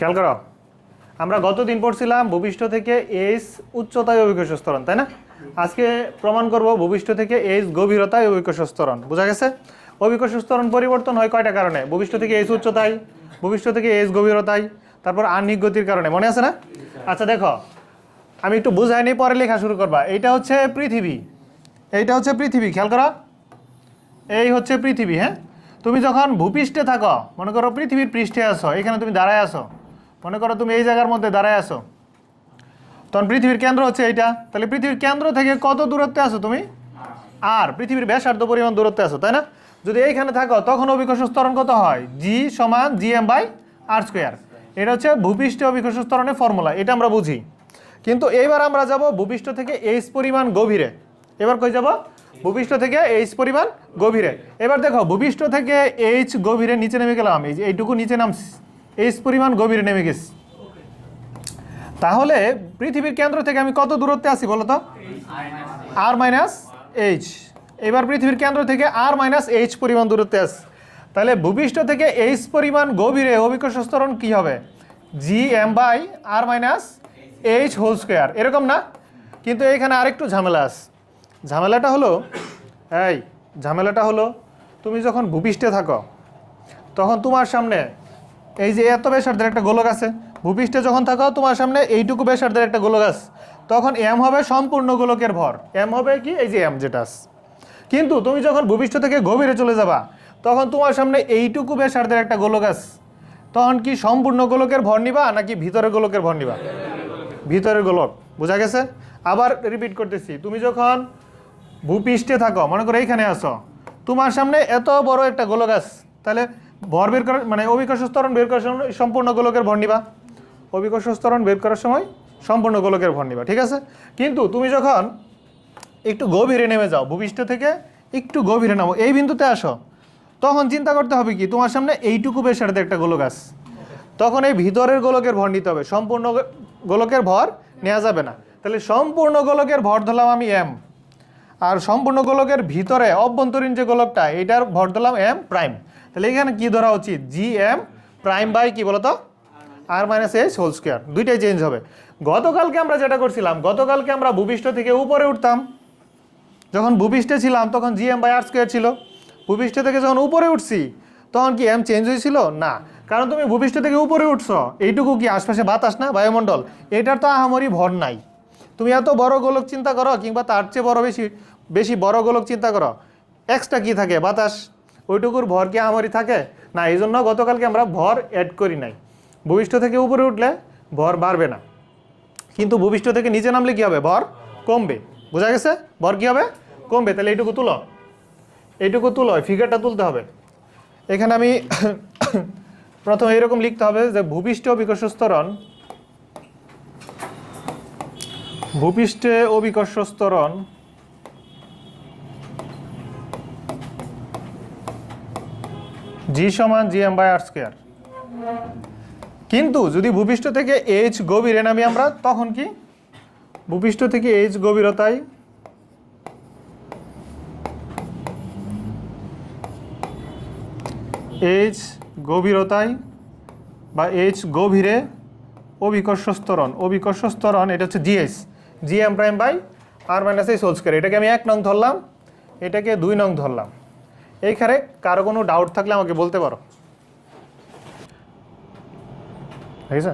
খেয়াল করো, আমরা গতদিন পড়ছিলাম ভূপৃষ্ঠ থেকে এইচ উচ্চতায় অভিকর্ষ ত্বরণ, তাই না? আজকে প্রমাণ করব ভূপৃষ্ঠ থেকে এইচ গভীরতায় অভিকর্ষ ত্বরণ। বোঝা গেছে? অভিকর্ষ ত্বরণ পরিবর্তন হয় কয়টা কারণে? ভূপৃষ্ঠ থেকে এইচ উচ্চতায়, ভূপৃষ্ঠ থেকে এইচ গভীরতায়, তারপর আহ্নিক গতির কারণে। মনে আছে না? আচ্ছা দেখো, আমি একটু বুঝাই নিই, পরে লেখা শুরু করবা। এইটা হচ্ছে পৃথিবী, এইটা হচ্ছে পৃথিবী। খেয়াল করো, এই হচ্ছে পৃথিবী। হ্যাঁ, তুমি যখন ভূপৃষ্ঠে থাকো, মনে করো পৃথিবীর পৃষ্ঠে আসো, এখানে তুমি দাঁড়ায় আসো, মনে করো তুমি এই জায়গার মধ্যে দাঁড়ায় আসো, তখন পৃথিবীর কেন্দ্র হচ্ছে এইটা। তাহলে পৃথিবীর কেন্দ্র থেকে কত দূরত্বে আসো তুমি? আর পৃথিবীর ব্যাসার্ধ পরিমাণ দূরত্বে আসো, তাই না? যদি এইখানে থাকো তখন অভিকর্ষ ত্বরণ কত হয়? জি সমান gm/r²। এটা হচ্ছে ভূপৃষ্ঠ অভিকর্ষ ত্বরণের ফর্মুলা, এটা আমরা বুঝি। কিন্তু এইবার আমরা যাব ভূপৃষ্ঠ থেকে এইচ পরিমাণ গভীরে। এবার কই যাব? ভূপৃষ্ঠ থেকে এইচ পরিমাণ গভীরে। এবার দেখো, ভূপৃষ্ঠ থেকে এইচ গভীরে নিচে নেমে গেলাম, এই যে এইটুকু নিচে নামছি, এইচ পরিমাণ গভীরে নেমে গেছি। তাহলে পৃথিবীর কেন্দ্র থেকে আমি কত দূরত্বে আছি বলো তো? r-h। এবার পৃথিবীর কেন্দ্র থেকে r-h পরিমাণ দূরত্বে আছে। তাহলে ভূপৃষ্ঠ থেকে এইচ পরিমাণ গভীরে অভিকর্ষ ত্বরণ কি হবে? gm/r-h²। এরকম না? কিন্তু এখানে আরেকটু ঝামেলা আছে। ঝামেলাটা হলো তুমি যখন ভূপৃষ্ঠে থাকো তখন তোমার সামনে এই যে এত ব্যাসার্ধের একটা গোলক আছে। ভূপৃষ্ঠে যখন থাকো তোমার সামনে এইটুকু ব্যাসার্ধের একটা গোলক আছে, তখন এম হবে সম্পূর্ণ গোলকের ভর। এম হবে কি? এই যে এম যেটা আছে। কিন্তু তুমি যখন ভূপৃষ্ঠ থেকে গভীরে চলে যাবা তখন তোমার সামনে এইটুকু ব্যাসার্ধের একটা গোলক আছে, তখন কি সম্পূর্ণ গোলকের ভর নিবা নাকি ভিতরের গোলকের ভর নিবা? ভিতরের গোলক। বোঝা গেছে? আবার রিপিট করতেছি, তুমি যখন ভূপৃষ্ঠে থাকো, মনে করো এইখানে আসো, তোমার সামনে এত বড় একটা গোলক আছে, তাহলে ভর বের করার মানে অভিকর্ষ ত্বরণ বের করার সময় সম্পূর্ণ গোলকের ভর নিবা। অভিকর্ষ ত্বরণ বের করার সময় সম্পূর্ণ গোলকের ভর নিবা, ঠিক আছে? কিন্তু তুমি যখন একটু গভীরে নেমে যাও, ভূপৃষ্ঠ থেকে একটু গভীরে নামো, এই বিন্দুতে আসো, তখন চিন্তা করতে হবে কি, তোমার সামনে এইটুকু ব্যাসার্ধে একটা গোলক আছে, তখন এই ভিতরের গোলকের ভর নিতে হবে, সম্পূর্ণ গোলকের ভর নেওয়া যাবে না। তাহলে সম্পূর্ণ গোলকের ভর ধরলাম আমি এম, আর সম্পূর্ণ গোলকের ভিতরে অভ্যন্তরীণ যে গোলকটা এইটার ভর ধরলাম এম প্রাইম। তাহলে এখানে কি ধরা উচিত? gm' কি বলতো? r-h²। দুইটাই চেঞ্জ হবে। গতকালকে আমরা যেটা করছিলাম, গতকালকে আমরা ভূপৃষ্ঠ থেকে উপরে উঠতাম, যখন ভূপৃষ্ঠে ছিলাম তখন gm/r² ছিল। ভূপৃষ্ঠ থেকে যখন উপরে উঠছি তখন কি এম চেঞ্জ হয়েছিল? না, কারণ তুমি ভূপৃষ্ঠ থেকে উপরে উঠছো, এইটুকু কি আশপাশে বাতাস না, বায়ুমণ্ডল, এটার তো আহামরি ভর নাই। তুমি এত বড় গোলক চিন্তা করো কিংবা তার চেয়ে বড় বেশি বড় গোলক চিন্তা করো, এক্সট্রা কি থাকে? বাতাস। ওইটুকুর ভর কি আহামরি থাকে? না, এই জন্য গতকালকে আমরা ভর অ্যাড করি নাই। ভূপৃষ্ঠ থেকে উপরে উঠলে ভর বাড়বে না, কিন্তু ভূপৃষ্ঠ থেকে নিচে নামলে কি হবে? ভর কমবে। বোঝা গেছে? ভর কি হবে? কমবে। তাহলে এইটুকু তুলো, এইটুকু তুলো, ফিগারটা তুলতে হবে। এখানে আমি প্রথমে এরকম লিখতে হবে যে ভূপৃষ্ঠে অভিকর্ষ ত্বরণ, ভূপৃষ্ঠে অভিকর্ষ ত্বরণ g সমান gm/r²। কিন্তু যদি ভূপৃষ্ঠ থেকে এইচ গভীরে নামি আমরা, তখন কি? ভূপৃষ্ঠ থেকে এইচ গভীরতায় বা এইচ গভীরে অভিকর্ষ ত্বরণ, এটা হচ্ছে gh, gm'/r-h²। এটাকে আমি 1 নং ধরলাম, এটাকে 2 নং ধরলাম। এইখানে কারো কোনো ডাউট থাকলে আমাকে বলতে পারো, ঠিক আছে?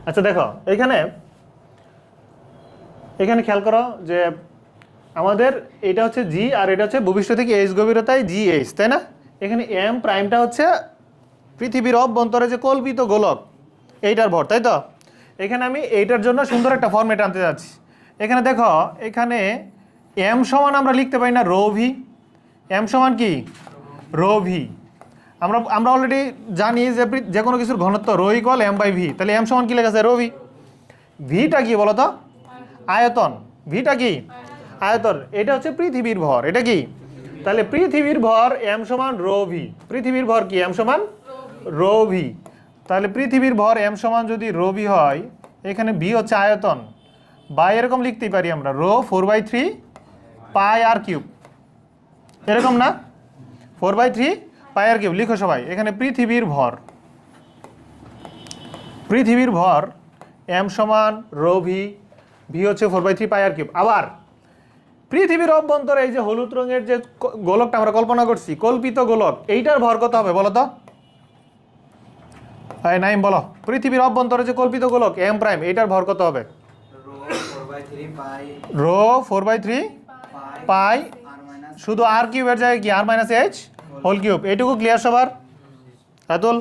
আচ্ছা দেখো, এখানে খেয়াল করো যে আমাদের এটা হচ্ছে জি আর এটা হচ্ছে ভূপৃষ্ঠ থেকে এইচ গভীরতায় gh, তাই না? এখানে এম প্রাইমটা হচ্ছে পৃথিবীর অভ্যন্তরে যে কল্পিত গোলক, এইটার ভর, তাই তো? এখানে আমি এইটার জন্য সুন্দর একটা ফর্মেট আনতে যাচ্ছি। এখানে দেখো, এখানে এম সমান আমরা লিখতে পারি না রো ভি? এম সমান কি? Rho V. আমরা অলরেডি জানি যে কোনো কিছুর ঘনত্ব রো ইকুয়াল m/v। তাহলে এম সমান কি লেখা আছে? Rho V. ভিটা কি বলো তো? আয়তন। ভিটা কি? আয়তন। এটা হচ্ছে পৃথিবীর ভর, এটা কি? তাহলে পৃথিবীর ভর এম সমান রো ভি। পৃথিবীর ভর কি? এম সমান রো ভি। তাহলে পৃথিবীর ভর এম সমান যদি রো ভি হয়, এখানে ভি হচ্ছে আয়তন, বা এরকম লিখতেই পারি আমরা রো 4/3 পাই আর কিউব, এরকম না? 4/3 পাই আর কিউব লিখো সবাই। এখানে পৃথিবীর ভর পৃথিবীর ভর m সমান রো ভি, ভি হচ্ছে 4/3 পাই আর কিউব। আবার পৃথিবীর অভ্যন্তরে এই যে হলুদ রঙের যে গোলকটা আমরা কল্পনা করছি, কল্পিত গোলক, এইটার ভর কত হবে বলো তো? এই নাইম বলো, পৃথিবীর অভ্যন্তরে যে কল্পিত গোলক এম প্রাইম, এইটার ভর কত হবে? রো 4/3 পাই, শুধু আর কিউবের জায়গায় কি আর মাইনাস এইচ হোল কিউব। এইটুকু ক্লিয়ার সবার? আতুল,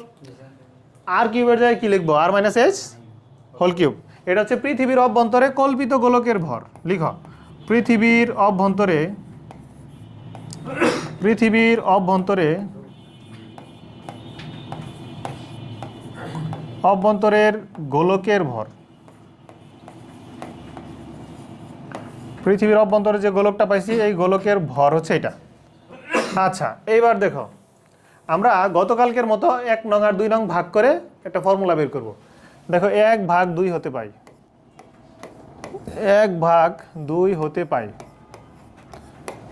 আর কিউবের জায়গায় কি লিখবো? আর মাইনাস এইচ হোল কিউব। এটা হচ্ছে পৃথিবীর অভ্যন্তরে কল্পিত গোলকের ভর। লিখো, পৃথিবীর অভ্যন্তরের গোলকের ভর। পৃথিবীর অভ্যন্তরে যে গোলকটা পাইছি, এই গোলকের ভর হচ্ছে এটা। আচ্ছা, এইবার দেখো, আমরা গতকালকের মতো 1 নং আর 2 নং ভাগ করে একটা ফর্মুলা বের করব। দেখো 1/2 হতে পাই, 1/2 হতে পাই।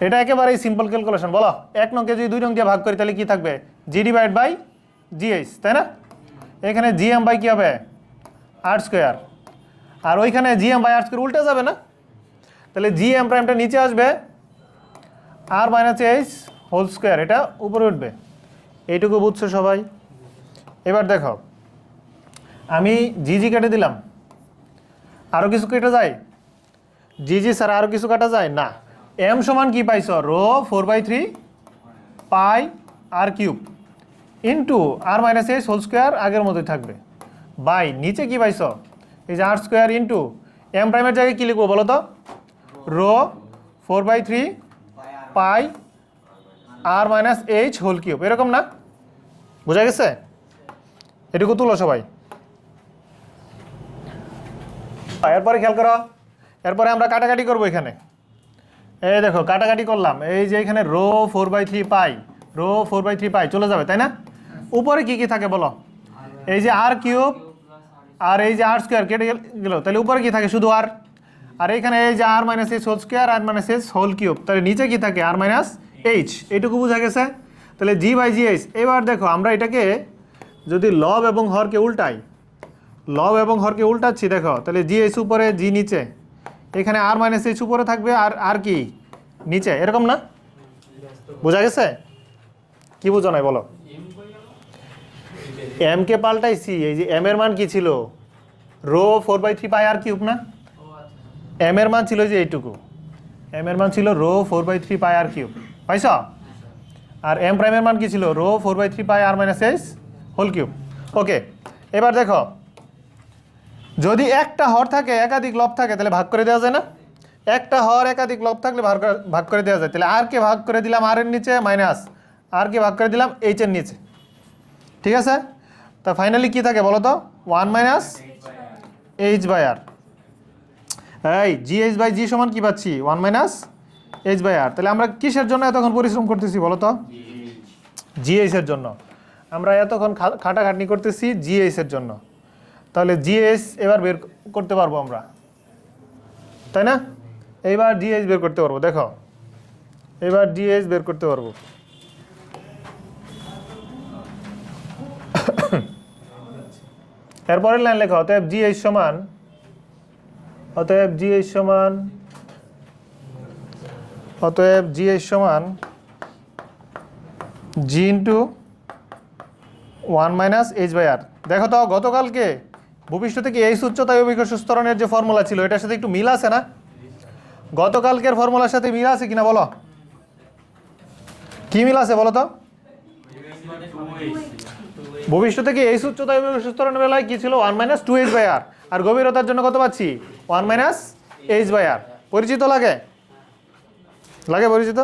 এটা একেবারেই সিম্পল ক্যালকুলেশন। বলো, 1 নংকে যদি 2 নং দিয়ে ভাগ করি তাহলে কি থাকবে? জি ডিভাইড বাই জিএইচ, তাই না? এখানে জিএম বাই কি হবে? আর স্কোয়ার। আর ওইখানে জিএম বাই আর স্কোয়ার উল্টে যাবে না? তাহলে জিএম প্রাইমটা নিচে আসবে, আর মাইনাস এইচ হোল স্কোয়ার এটা উপরে উঠবে। এইটুকু বুঝছো সবাই? এবার দেখো, আমি জি কেটে দিলাম, আরও কিছু কেটে যায়? জি স্যার আরও কিছু কাটা যায় না। এম সমান কি পাইছ? রো 4/3 পাই আর কিউব ইন্টু আর মাইনাস এইচ হোল স্কোয়ার, আগের মতোই থাকবে, বাই নিচে কি পাইছ? এই যে আর স্কোয়ার ইন্টু এম প্রাইমের জায়গায় কী লিখবো বলো তো? রো 4/3 পাই আর মাইনাস এইচ হোল কিউব, এরকম না? বোঝা গেছে? এটুকু তুলো সবাই। এরপরে খেয়াল করো, এরপরে আমরা কাটাকাটি করবো এখানে। এই দেখো কাটাকাটি করলাম, এই যে এখানে রো 4/3 পাই, রো 4/3 পাই চলে যাবে, তাই না? উপরে কি কি থাকে বলো? এই যে আর কিউব আর এই যে আর স্কোয়ার কেটে গেল, তাহলে উপরে কি থাকে? শুধু আর। আর এখানে এই যে আর মাইনাস এইচ হোল স্কোয়ার, আর মাইনাস এইচ হোল কিউব, তাহলে নিচে কি থাকে? আর মাইনাস এইচ। এইটুকু বোঝা গেছে? তাহলে জি বাই জি এইচ। এবার দেখো আমরা এটাকে যদি লব এবং হরকে উল্টাই, লব এবং হরকে উল্টাচ্ছি, দেখো তাহলে জি এইচ উপরে, জি নিচে, এখানে আর মাইনাস এইচ উপরে থাকবে, আর আর কি নিচে, এরকম না? বোঝা গেছে? কি বোঝো নাই বলো? এম কে পাল্টাইছি, এই যে এম এর মান কি ছিল? রো 4/3 পাই আর কিউব না? এম এর মান ছিল যে এইটুকু, এম এর মান ছিল রো 4/3 পাই আর কিউব, পাইছ? আর এম প্রাইমের মান কি ছিল? রো 4/3 পাই আর মাইনাস এইচ হোল কিউব। ওকে, এবার দেখো, যদি একটা হর থাকে একাধিক লব থাকে তাহলে ভাগ করে দেওয়া যায় না? একটা হর একাধিক লব থাকলে ভাগ করে দেওয়া যায়। তাহলে আর কে ভাগ করে দিলাম আর এর নিচে, মাইনাস আর কে ভাগ করে দিলাম এইচ এর নিচে, ঠিক আছে? তা ফাইনালি কি থাকে বলো তো? 1 মাইনাস এইচ বাই আর। এই জি এইচ বাই জি সমান কি পাচ্ছি? 1 মাইনাস এইচ বাই আর। তাহলে আমরা কিসের জন্য এতক্ষণ পরিশ্রম করতেছি বলো তো? জিএইচ এর জন্য। আমরা এতক্ষণ খাটাখাটনি করতেছি জিএইচ এর জন্য। তাহলে জিএইচ এবার বের করতে পারবো আমরা, তাই না? এইবার জিএইচ বের করতে পারবো। দেখো এবার জিএইচ বের করতে পারবো। এরপরের লাইন লেখা, অতএব জিএইচ সমান, অতএব জিএইচ সমান, অতএব জিএইচ সমান জি ইন্টু 1 মাইনাস এইচ বাই আর। দেখো তো গতকালকে ভূপৃষ্ঠ থেকে এইচ উচ্চতায় অভিকর্ষ ত্বরণের যে ফর্মুলা ছিল এটার সাথে একটু মিল আছে না? গতকালকের ফর্মুলার সাথে মিল আছে কিনা বলো? কি মিল আছে বলো তো? ভূপৃষ্ঠ থেকে এইচ উচ্চতায় অভিকর্ষ ত্বরণের বেলায় কি ছিল? 1 মাইনাস 2h বাই আর। আর গভীরতার জন্য কত পাচ্ছি? 1 মাইনাস এইচ বাই আর। পরিচিত লাগে? লাগে পরিচিত?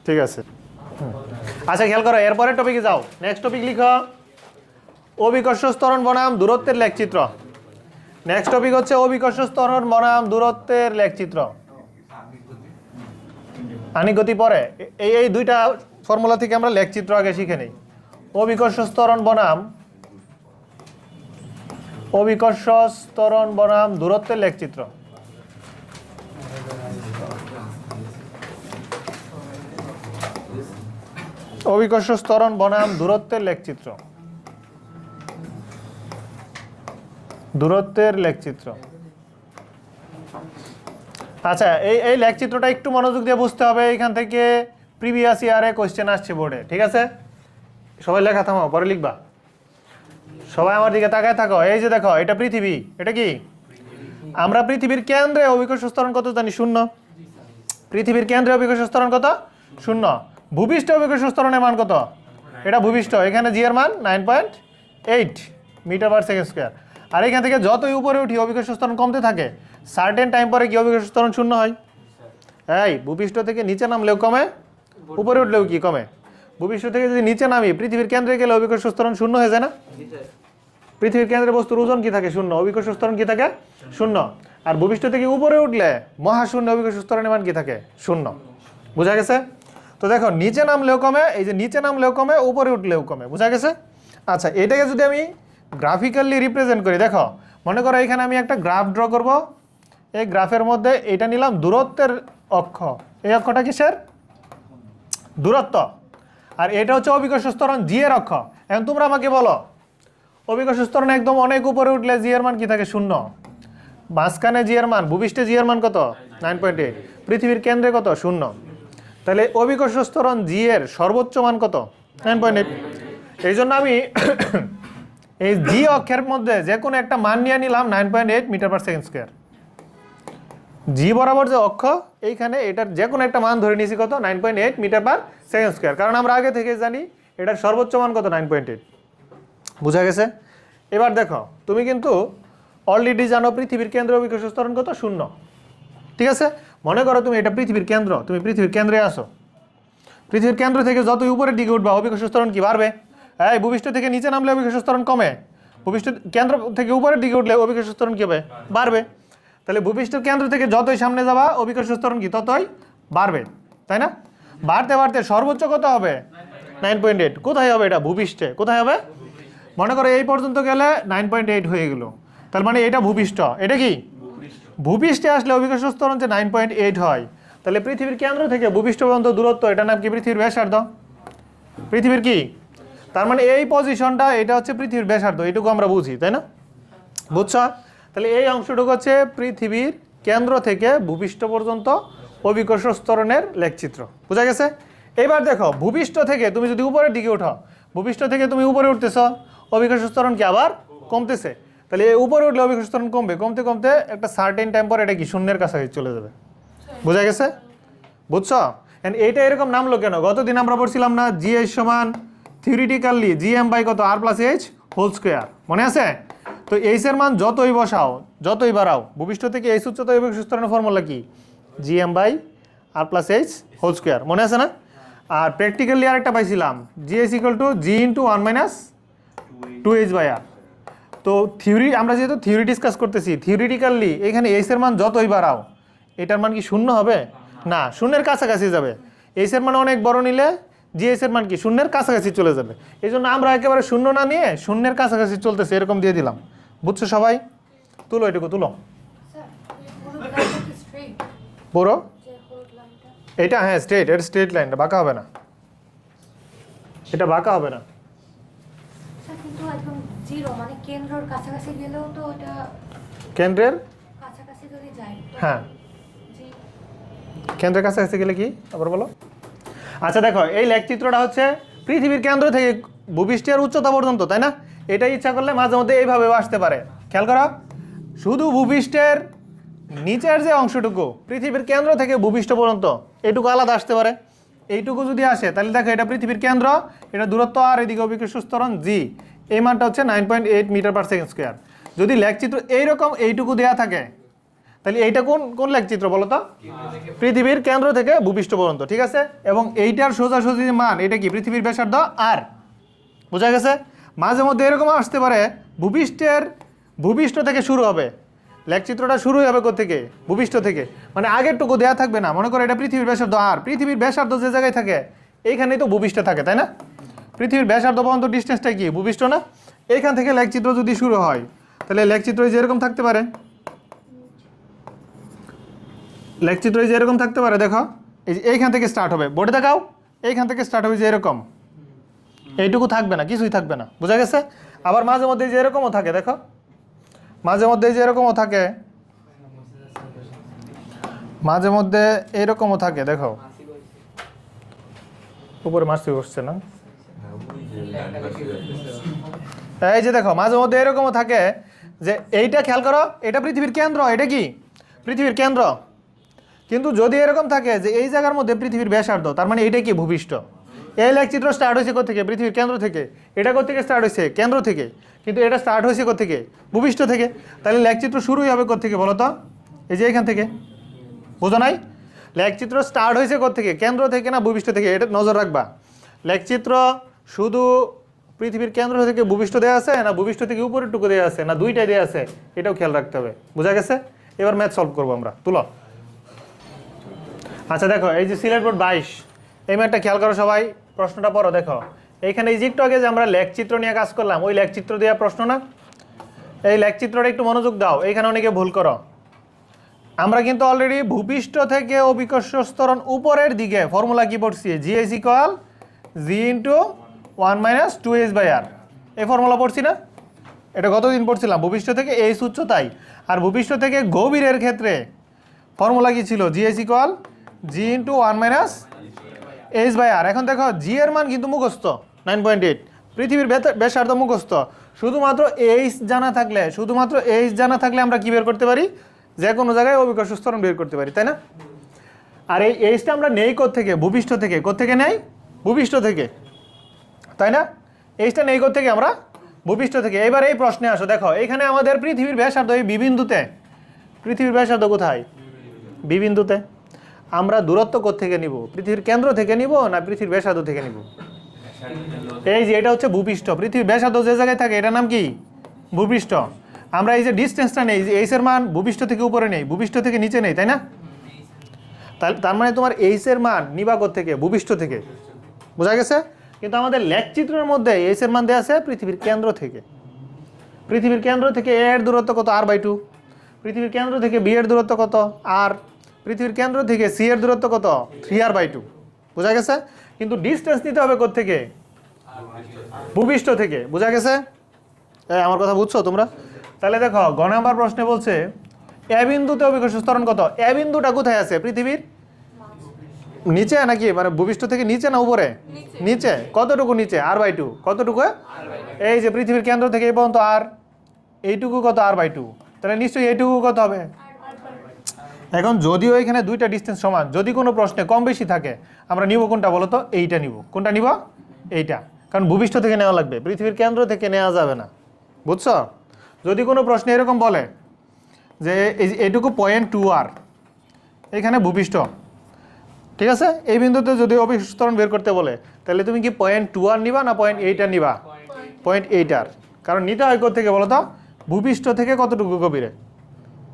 ঠিক আছে। আচ্ছা খেয়াল করো, এরপরের টপিকে যাও। নেক্সট টপিক লিখো, অভিকর্ষ ত্বরণ বনাম দূরত্বের লেখচিত্র। নেক্সট টপিক হচ্ছে অভিকর্ষ ত্বরণ বনাম দূরত্বের লেখচিত্র। আনিক গতি পরে এই দুইটা ফর্মুলা থেকে আমরা লেখচিত্র আগে শিখে নিই। অভিকর্ষ ত্বরণ বনাম দূরত্বের লেখচিত্র। অভিকর্ষ ত্বরণ বনাম দূরত্বের লেখচিত্র। দূরত্বের লেখচিত্র। আচ্ছা, এই লেখচিত্রটা একটু মনোযোগ দিয়ে বুঝতে হবে। এখান থেকে প্রিভিয়াস ইয়ারে কোশ্চেন আসছে বোর্ডে, ঠিক আছে? সবাই লেখা থামাও, পরে লিখবা। সবাই আমার দিকে তাকায় থাকো। এই যে দেখো, এটা পৃথিবী, এটা কি? আমরা পৃথিবীর কেন্দ্রে অভিকর্ষ ত্বরণ কত জানি? 0। পৃথিবীর কেন্দ্রে অভিকর্ষ ত্বরণ কত? 0। ভূপৃষ্ঠ অভিকর্ষ ত্বরণের মান কত? এটা ভূপৃষ্ঠ, এখানে জি এর মান 9.8 মিটার পার সেকেন্ড স্কোয়ার। আর এখান থেকে যতই উপরে উঠি অভিকর্ষ ত্বরণ কমতে থাকে, সার্টেন টাইম পরে কি অভিকর্ষ ত্বরণ 0 হয়? এই ভূপৃষ্ঠ থেকে নিচে নামলেও কমে, উপরে উঠলেও কি কমে? ভূপৃষ্ঠ থেকে যদি নিচে নামি পৃথিবীর কেন্দ্রে গেলে অভিকর্ষ ত্বরণ 0 হয়ে যায় না? পৃথিবীর কেন্দ্রে বস্তুর ওজন কি থাকে? 0। অভিকর্ষ ত্বরণ কি থাকে? 0। আর ভূপৃষ্ঠ থেকে উপরে উঠলে মহাশূন্য অভিকর্ষ ত্বরণের মান কি থাকে? 0। বুঝা গেছে? তো দেখো, নিচে নামলেও কমে, এই যে নিচে নামলেও কমে, উপরে উঠলেও কমে। বুঝা গেছে? আচ্ছা, এটাকে যদি আমি গ্রাফিক্যালি রিপ্রেজেন্ট করি, দেখো মনে করো এখানে আমি একটা গ্রাফ ড্র করব। এই গ্রাফের মধ্যে এটা নিলাম দূরত্বের অক্ষ। এই অক্ষটা কিসের? দূরত্ব। আর এটা হচ্ছে অভিকর্ষ ত্বরণ জি এর অক্ষ। এখন তোমরা আমাকে বলো, অভিকর্ষ ত্বরণ একদম অনেক উপরে উঠলে জি এর মান কি থাকে? 0। মাঝখানে জি এর মান, ভূপৃষ্ঠে জি এর মান কত? 9.8। পৃথিবীর কেন্দ্রে কত? 0। তাহলে অভিকর্ষ ত্বরণ জি এর সর্বোচ্চ মান কত? 9.8। এই জন্য আমি এই জি অক্ষের মধ্যে যে কোনো একটা মান নিয়ে নিলাম 9.8 মিটার পার সেকেন্ড স্কোয়ার। জি বরাবর যে অক্ষ, এইখানে এটার যে কোনো একটা মান ধরে নিয়েছি কত? 9.8 মিটার পার সেকেন্ড স্কোয়ার। কারণ আমরা আগে থেকে জানি এটার সর্বোচ্চ মান কত? 9.8। বুঝা গেছে? এবার দেখো, তুমি কিন্তু অলরেডি জানো পৃথিবীর কেন্দ্রে অভিকর্ষ ত্বরণ কত? 0। ঠিক আছে? মনে করো তুমি এটা পৃথিবীর কেন্দ্র, তুমি পৃথিবীর কেন্দ্রে আসো। পৃথিবীর কেন্দ্র থেকে যতই উপরের দিকে উঠবা অভিকর্ষ ত্বরণ কি বাড়বে? এই ভূপৃষ্ঠ থেকে নিচে নামলে অভিকর্ষ ত্বরণ কমে, ভূপৃষ্ঠ কেন্দ্র থেকে উপরের দিকে উঠলে অভিকর্ষ ত্বরণ কি হবে? বাড়বে। তাহলে ভূপৃষ্ঠের কেন্দ্র থেকে যতই সামনে যাবা অভিকর্ষ ত্বরণ কি ততই বাড়বে, তাই না? বাড়তে বাড়তে সর্বোচ্চ কত হবে? 9.8। কোথায় হবে এটা? ভূপৃষ্ঠে। কোথায় হবে? মনে করো এই পর্যন্ত গেলে 9.8 হয়ে গেল, তার মানে এটা ভূপৃষ্ঠ। এটা কি? ভূপৃষ্ঠে আসলে অভিকর্ষ ত্বরণ যে 9.8 হয়, তাহলে পৃথিবীর কেন্দ্র থেকে ভূপৃষ্ঠ পর্যন্ত দূরত্ব, এটার নাম কি? পৃথিবীর ব্যাসার্ধ। পৃথিবীর কি? তার মানে এই পজিশনটা, এটা হচ্ছে পৃথিবীর ব্যাসার্ধ। এইটুকু আমরা বুঝি, তাই না? বুঝছো? তাহলে এই অংশটুকু হচ্ছে পৃথিবীর কেন্দ্র থেকে ভূপৃষ্ঠ পর্যন্ত অভিকর্ষ ত্বরণের লেখচিত্র। বুঝা গেছে? এবার দেখো, ভূপৃষ্ঠ থেকে তুমি যদি উপরের দিকে ওঠো, ভূপৃষ্ঠ থেকে তুমি উপরে উঠতেছ, অভিকর্ষ ত্বরণ কি আবার কমতেছে। তাহলে এই উপরে উঠলে অভিকর্ষ ত্বরণ কমবে, কমতে কমতে একটা সার্টেন টাইম পরে এটা কি? শূন্যের কাছাকাছি চলে যাবে। বুঝা গেছে? বুঝছো? এন্ড এইটা এরকম নামলো কেন? গতদিন আমরা পড়ছিলাম না, জি এইচ সমান থিওরিটিক্যালি জি এম বাই কত? আর প্লাস এইচ হোল স্কোয়ার। মনে আছে? তো এইচ এর মান যতই বসাও, যতই বাড়াও, ভূপৃষ্ঠ থেকে এইচ উচ্চতা অভিকর্ষ ত্বরণের ফর্মুলা কি? G M by R plus H whole square. মনে আছে না? আর প্র্যাকটিক্যালি আরেকটা পাইছিলাম, G H equal to G into 1 minus 2h by R. তো থিওরি, আমরা যেহেতু থিওরি ডিসকাস করতেছি, থিওরিটিক্যালি এখানে এইচ এর মান যতই বাড়াও এটার মান কি 0 হবে? না, শূন্যের কাছাকাছি যাবে। এইচ এর মান অনেক বড় নিলে জি এইচ এর মান কি? শূন্যের কাছাকাছি চলে যাবে। এই জন্য আমরা একেবারে 0 না নিয়ে শূন্যের কাছাকাছি চলতেছে এরকম দিয়ে দিলাম। বুঝছো সবাই? তুলো এটুকু তুলো। বড় এটা, হ্যাঁ স্ট্রেট, এটা স্ট্রেট লাইনটা বাঁকা হবে না, এটা বাঁকা হবে না। কিন্তু একদম জিরো, মানে কেন্দ্রের কাছাকাছি গেলেও তো ওটা কেন্দ্রের কাছাকাছি যদি যায়, হ্যাঁ, জি কেন্দ্রের কাছাকাছি গেলে কি? আবার বলো। আচ্ছা দেখো, এই লেখচিত্রটা হচ্ছে পৃথিবীর কেন্দ্র থেকে ভূপৃষ্ঠের উচ্চতা পর্যন্ত, তাই না? এটাই ইচ্ছা করলে মাঝে মধ্যে এইভাবেও আসতে পারে। খেয়াল করো, শুধু ভূপৃষ্ঠের নিচের যে অংশটুকু পৃথিবীর কেন্দ্র থেকে ভূপৃষ্ঠ পর্যন্ত এইটুকু আলাদা আসতে পারে। এইটুকু যদি আসে তাহলে দেখো এটা পৃথিবীর কেন্দ্র, এটা দূরত্ব, আর এদিকে অভিকর্ষ ত্বরণ জি, এই মানটা হচ্ছে 9.8 মিটার পার সেকেন্ড স্কোয়ার। যদি লেখচিত্র এইরকম এইটুকু দেয়া থাকে তাহলে এইটা কোন কোন লেখচিত্র বলো তো? পৃথিবীর কেন্দ্র থেকে ভূপৃষ্ঠ পর্যন্ত, ঠিক আছে? এবং এইটার সোজাসুজি মান এটা কি? পৃথিবীর ব্যাসার্ধ আর। বোঝা গেছে? মাঝে মধ্যে এরকম আসতে পারে ভূপৃষ্ঠ থেকে শুরু হবে, লেখচিত্রটা শুরু হবে কোত্থেকে? ভূপৃষ্ঠ থেকে, মানে আগেরটুকু দেয়া থাকবে না। মনে করো এটা পৃথিবীর ব্যাসার্ধ আর, পৃথিবীর ব্যাসার্ধ যে জায়গায় থাকে এইখানেই তো ভূপৃষ্ঠ থাকে, তাই না? পৃথিবীর ব্যাসার্ধ পর্যন্ত ডিস্টেন্সটা কি? ভূপৃষ্ঠ না? এইখান থেকে লেখচিত্র যদি শুরু হয় তাহলে লেখচিত্র যেরকম থাকতে পারে, লেখচিত্র যে এরকম থাকতে পারে। দেখো এই যে এইখান থেকে স্টার্ট হবে, বোর্ডে দেখাও, এইখান থেকে স্টার্ট হবে যে এরকম, এইটুকু থাকবে না, কিছুই থাকবে না। বোঝা গেছে? আবার মাঝে মধ্যে যে এরকমও থাকে, দেখো মাঝে মধ্যে এই যে এরকমও থাকে, মাঝে মধ্যে এরকমও থাকে, দেখো উপরে মাসি বসছে না, এই যে দেখো মাঝে মধ্যে এরকমও থাকে যে এইটা খেয়াল করো, এটা পৃথিবীর কেন্দ্র, এটা কি পৃথিবীর কেন্দ্র, কিন্তু যদি এরকম থাকে যে এই জায়গার মধ্যে পৃথিবীর ব্যাসার্ধ, তার মানে এটা কি ভূপৃষ্ঠ। এই লেখচিত্র স্টার্ট হয়েছে কোথা থেকে? পৃথিবীর কেন্দ্র থেকে। এটা কোথেকে স্টার্ট হয়েছে? কেন্দ্র থেকে। কিন্তু এটা স্টার্ট হয়েছে কোথেকে? ভূপৃষ্ঠ থেকে। তাহলে লেখচিত্র শুরুই হবে কোথেকে বলো তো? এই যে এখান থেকে, বোঝো নাই? লেখচিত্র স্টার্ট হয়েছে কোথেকে? কেন্দ্র থেকে না ভূপৃষ্ঠ থেকে? এটা নজর রাখবা। লেখচিত্র শুধু পৃথিবীর কেন্দ্র থেকে ভূপৃষ্ঠ দেওয়া আছে, না ভূপৃষ্ঠ থেকে উপরের টুকু দেওয়া আছে, না দুইটাই দেওয়া আছে, এটাও খেয়াল রাখতে হবে। বোঝা গেছে? এবার ম্যাথ সলভ করবো আমরা। তুলো। আচ্ছা দেখো, এই যে সিলেট বোর্ড 22, এই ম্যাথটা খেয়াল করো সবাই, প্রশ্নটা পড়ো। দেখো এইখানে এই যে একটু আগে যে আমরা লেখচিত্র নিয়ে কাজ করলাম, ওই লেখচিত্র দেওয়া প্রশ্ন না? এই লেখচিত্রটা একটু মনোযোগ দাও, এইখানে অনেকে ভুল করো। আমরা কিন্তু অলরেডি ভূপৃষ্ঠ থেকে অভিকর্ষ স্তরণ উপরের দিকে ফর্মুলা কি পড়ছি? জিএস ইকুয়াল জি ইন্টু 1 - 2h/r, এই ফর্মুলা পড়ছি না? এটা কতদিন পড়ছিলাম? ভূপৃষ্ঠ থেকে এইচ উচ্চতায়, আর ভূপৃষ্ঠ থেকে গভীরের ক্ষেত্রে ফর্মুলা কি ছিল? জিএস ইকুয়াল জি ইন্টু 1 - h/r। এখন দেখো জি এর মান কিন্তু মুখস্থ 9.8, পৃথিবীর ব্যাসার্ধ মুখস্থ। শুধুমাত্র এইচ জানা থাকলে আমরা কি বের করতে পারি? যে কোনো জায়গায় অভিকর্ষ স্তরণ বের করতে পারি, তাই না? আর এই এইচটা আমরা নেই কোত্থেকে? ভূপৃষ্ঠ থেকে। কোত্থেকে নেই? ভূপৃষ্ঠ থেকে, তাই না? এইচটা নেই কোত্থেকে? আমরা ভূপৃষ্ঠ থেকে। এবার এই প্রশ্নে আসো, দেখো এখানে আমাদের পৃথিবীর ব্যাসার্ধ এই বিবিন্দুতে, পৃথিবীর ব্যাসার্ধ কোথায়? বিবিন্দুতে। আমরা দূরত্ব কোত্থেকে নিব? পৃথিবীর কেন্দ্র থেকে নিব না পৃথিবীর ব্যাসার্ধ থেকে নিব? এই যে এটা হচ্ছে ভূপৃষ্ঠ, পৃথিবীর ব্যাসার্ধ যে জায়গায় থাকে এটার নাম কি? ভূপৃষ্ঠ। আমরা এই যে ডিস্টেন্সটা নেই, যে এইচ এর মান ভূপৃষ্ঠ থেকে উপরে নেই, ভূপৃষ্ঠ থেকে নিচে নেই, তাই না? তার মানে তোমার এইচ এর মান নিবা থেকে? ভূপৃষ্ঠ থেকে। বোঝা গেছে? কিন্তু আমাদের লেখচিত্রের মধ্যে এইচ এর মান দেওয়া আছে পৃথিবীর কেন্দ্র থেকে। পৃথিবীর কেন্দ্র থেকে এ এর দূরত্ব কত? r/2। পৃথিবীর কেন্দ্র থেকে বি এর দূরত্ব কত? r। পৃথিবীর কেন্দ্র থেকে সি এর দূরত্ব কত? 3r/2। বোঝা গেছে? কিন্তু ডিস্টেন্স নিতে হবে কোত্থেকে? ভূপৃষ্ঠ থেকে। বোঝা গেছে? আমার কথা বুঝছো তোমরা? তাহলে দেখো গ নাম্বার প্রশ্নে বলছে এ বিন্দুতে অভিকর্ষ ত্বরণ কত? এ বিন্দুটা কোথায় আছে? পৃথিবীর নিচে নাকি মানে ভূপৃষ্ঠ থেকে নিচে না উপরে? নিচে। কতটুকু নিচে? r/2। কতটুকু? এই যে পৃথিবীর কেন্দ্র থেকে এই পর্যন্ত আর, এইটুকু কত? r/2। তাহলে নিশ্চয়ই এইটুকু কত হবে? এখন যদিও এখানে দুইটা ডিস্টেন্স সমান, যদি কোনো প্রশ্নে কম বেশি থাকে আমরা নিব কোনটা বলো তো? এইটা নিব। কোনটা নিব? এইটা। কারণ ভূপৃষ্ঠ থেকে নেওয়া লাগবে, পৃথিবীর কেন্দ্র থেকে নেওয়া যাবে না। বুঝছো? যদি কোনো প্রশ্নে এরকম বলে যে এইটুকু 0.2r, এখানে ভূপৃষ্ঠ, ঠিক আছে? এই বিন্দুতে যদি অভিকর্ষ ত্বরণ বের করতে বলে, তাহলে তুমি কি 0.2r নিবা না 0.8r নিবা? 0.8r। কারণ নিতে হয় কোথা থেকে বলো তো? ভূপৃষ্ঠ থেকে কতটুকু গভীরে।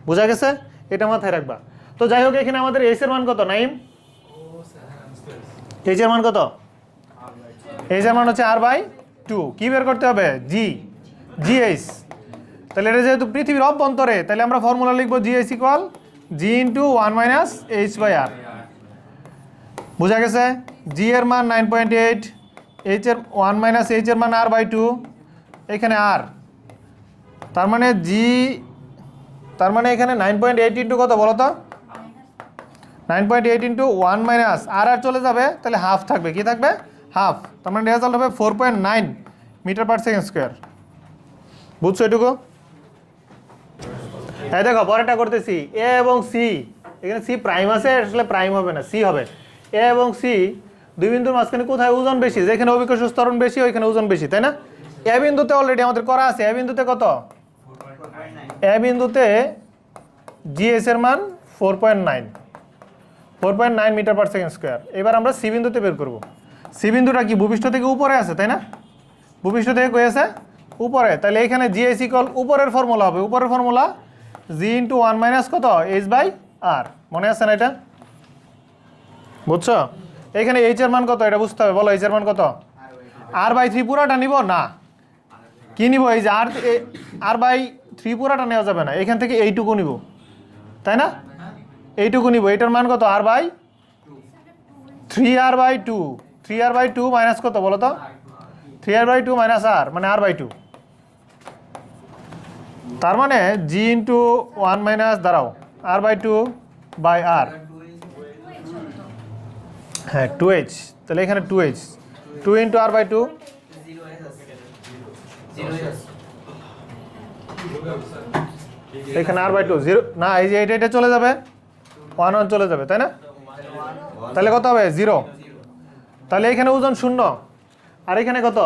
বোঝা গেছে? এটা মাথায় রাখবা। তো যাই হোক, এখানে আমাদের এইচ এর মান কত? নাইম, এইচ এর মান কত? এইচ এর মান হচ্ছে r/2। কি বের করতে হবে? জিএইচ। তাহলে এটা যেহেতু পৃথিবীর অভ্যন্তরে, তাহলে আমরা ফর্মুলা লিখবো জিএইচ ইকুয়াল জি ইন্টু 1 - h/r। বোঝা গেছে? জি এর মান 9.8, এইচ এর 1 - h এর মান r/2, এখানে r, তার মানে জি, তার মানে এখানে 9.8 ইন্টু কত বলো তো? 9.8 ইন্টু 1 - আর চলে যাবে, তাহলে হাফ থাকবে। কি থাকবে? হাফ। তার মানে রেজাল্ট হবে 4.9 মিটার/সেকেন্ড স্কোয়ার। বুঝছো এটুকু? এই দেখো পরেরটা করতেছি, এ এবং সি। এখানে সি প্রাইম আছে, আসলে প্রাইম হবে না, সি হবে। এ এবং সি দুই বিন্দুর মাঝখানে কোথায় ওজন বেশি? যেখানে অভিকর্ষ ত্বরণ বেশি ওইখানে ওজন বেশি, তাই না? এ বিন্দুতে অলরেডি আমাদের করা আছে। এ বিন্দুতে কত? এ বিন্দুতে জিএস এর মান 4.9 মিটার/সেকেন্ড স্কোয়ার। এবার আমরা সি বিন্দুতে বের করব। সি বিন্দুটা কি ভূপৃষ্ঠ থেকে উপরে আছে, তাই না? ভূপৃষ্ঠ থেকে কই আছে? উপরে। তাহলে এখানে জিএস ইকুয়াল উপরের ফর্মুলা হবে, উপরের ফর্মুলা জি ইন্টু 1 - কত? h/r। মনে আছে না এটা? বুঝছো? এখানে এইচ এর মান কত এটা বুঝতে হবে। বলো এইচ এর মান কত? r/3 পুরাটা নিব না, কি নিব? এই যে r/3 পুরাটা নেওয়া যাবে না, এখান থেকে এইটুকু নিব, তাই না? এইটুকু নিব। এটার মান কত? r/3r/2। 3r/2 মাইনাস কত বলো তো? 3r/2 - r, মানে r/2। তার মানে জি ইন্টু 1 মাইনাস দাঁড়াও r/2 বাই আর, হ্যাঁ 2h, তাহলে এখানে 2h 2 ইন্টু r/2, এখানে r/2 0 না, এই যে এটা চলে যাবে 1 1 চলে যাবে, তাই না? তাহলে কত হবে 0, তাহলে এখানে ওজন 0 আর এখানে কত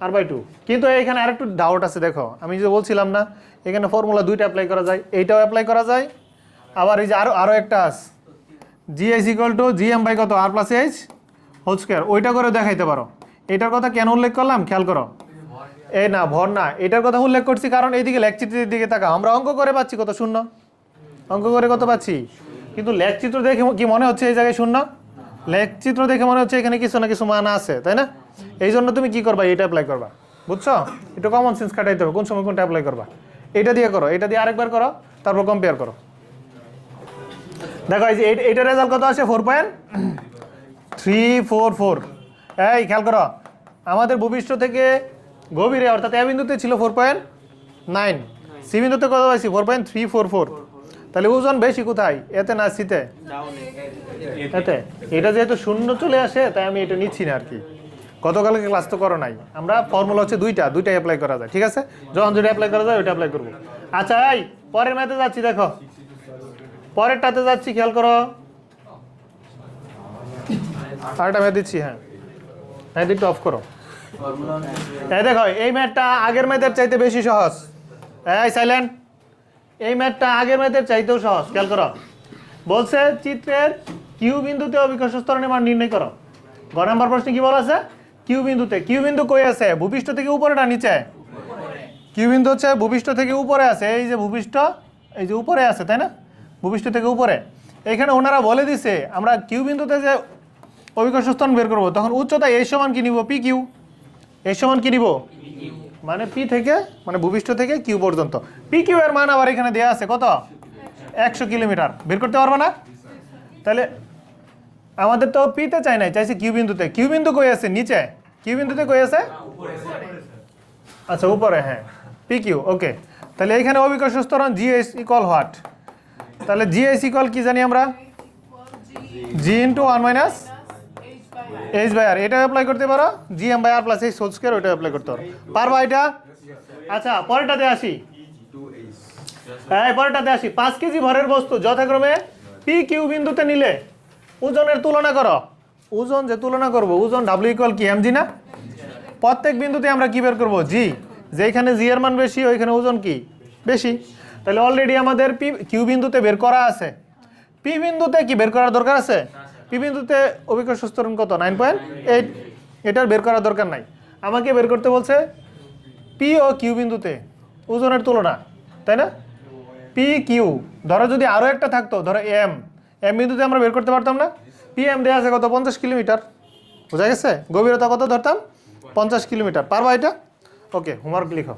r/2। কিন্তু এখানে আরেকটু ডাউট আছে, দেখো আমি যে বলছিলাম না এখানে ফর্মুলা দুইটা অ্যাপ্লাই করা যায়, এইটাও অ্যাপ্লাই করা যায়, আবার এই যে আরও একটা আছে GH = GM বাই কত r+h হোল স্কয়ার, ওইটা করে দেখাইতে পারো। এটার কথা কেন উল্লেখ করলাম খেয়াল করো, এই না ভর না, এটার কথা উল্লেখ করছি কারণ এইদিকে লেখচিত্রের দিকে তাকা, আমরা অঙ্ক করে পাচ্ছি কত 0, অঙ্ক করে কত পাচ্ছি, কিন্তু লেখচিত্র দেখে কি মনে হচ্ছে এই জায়গায় 0, লেখচিত্র দেখে মনে হচ্ছে এখানে কিছু না কিছু মান আছে, তাই না? এই জন্য তুমি কি করবা, এটা অ্যাপ্লাই করবা, বুঝছো? একটু কমন সেন্স খাটাইতে হবে, কোন সময় কোনটা অ্যাপ্লাই করবা, এটা দিয়ে করো, এটা দিয়ে আরেকবার করো, তারপর কম্পেয়ার করো। দেখো এই যে এইটার রেজাল্ট কত আসে 4.344। এই খেয়াল করো, আমাদের ভূপৃষ্ঠ থেকে গভীরে অর্থাৎ এ বিন্দুতে ছিল 4.9, সি বিন্দুতে কত পাইছি 4.344। তাহলে ওজন বেশি কোথায়, এতে না সিতে? এতে। এটা যেহেতু 0 চলে আসে তাই আমি এটা নিচ্ছি না আর কি, গতকালকে ক্লাস তো করো নাই, আমরা ফর্মুলা হচ্ছে দুইটাই অ্যাপ্লাই করা যায়, ঠিক আছে? যখন যেটা অ্যাপ্লাই করা যায় ওইটা অ্যাপ্লাই করবো। আচ্ছা এই পরের ম্যাথে যাচ্ছি, দেখো পরেরটাতে যাচ্ছি, খেয়াল করো, আরেকটা ম্যাথ দিচ্ছি, হ্যাঁ ম্যাথ একটু অফ করো। এই দেখো এই ম্যাথটা আগের ম্যাথের চাইতে বেশি সহজ, এই সাইলেন্ট, এই ম্যাথটা আগের ম্যাথের চাইতেও সহজ, খেয়াল করো। বলছে চিত্রের কিউ বিন্দুতে অভিকর্ষ ত্বরণের মান নির্ণয় করো। গ নাম্বার প্রশ্নে কি বলা আছে, কিউ বিন্দুতে, কিউ বিন্দু কই আছে, ভূপৃষ্ঠ থেকে উপরে না নিচে? কিউ বিন্দু হচ্ছে ভূপৃষ্ঠ থেকে উপরে আছে, এই যে ভূপৃষ্ঠ এই যে উপরে আছে, তাই না? ভূপৃষ্ঠ থেকে উপরে, এখানে ওনারা বলে দিছে আমরা কিউ বিন্দুতে যে অভিকর্ষ ত্বরণ বের করবো তখন উচ্চতা এই সমান কি নিব, পি কিউ, এই সমান কি নিব, মানে পি থেকে মানে ভূপৃষ্ঠ থেকে কিউ পর্যন্ত, পি কিউ এর মান আবার এখানে দেওয়া আছে কত 100 কিলোমিটার, বের করতে পারবো না? তাহলে আমাদের তো পিতে চাই নাই, চাইছে কিউ বিন্দুতে, কিউ বিন্দু কই আছে নিচে, কিউ বিন্দুতে কই আছে, আচ্ছা উপরে, হ্যাঁ পি কিউ, ওকে। তাহলে এইখানে অভিকর্ষ ত্বরণ জিএস ইকুয়াল হোয়াট, তাহলে জিএস ইকুয়াল কি জানি আমরা, G into 1 minus H by R, এটা অ্যাপ্লাই করতে পারো, GM by R plus H whole square, ওইটা অ্যাপ্লাই করতে পারো, পারবা এটা? আচ্ছা পরেরটাতে আসি, এই পরেরটাতে আসি, 5 কেজি ভরের বস্তু যথাক্রমে পি কিউ বিন্দুতে নিলে ওজনের তুলনা করো। ওজন যে তুলনা করব, ওজন ডাব্লিউ ইকুয়াল কি এমজি না? প্রত্যেক বিন্দুতে আমরা কি বের করব, জি, যেখানে জি এর মান বেশি ওইখানে ওজন কি বেশি। তাহলে অলরেডি আমাদের পি কিউ বিন্দুতে বের করা আছে, পি বিন্দুতে কি বের করার দরকার আছে? পি বিন্দুতে অভিকর্ষ ত্বরণ কত 9.8, এটার বের করার দরকার নাই, আমাকে বের করতে বলছে পি ও কিউ বিন্দুতে ওজনের তুলনা, তাই না? পি কিউ, ধরো যদি আরও একটা থাকতো, ধরো এম, এম বিন্দুতে আমরা বের করতে পারতাম না? পি এম দেওয়া আছে কত 50 কিলোমিটার, বোঝা গেছে? গভীরতা কত ধরতাম 50 কিলোমিটার, পারবা এটা? ওকে হোমওয়ার্ক লিখো।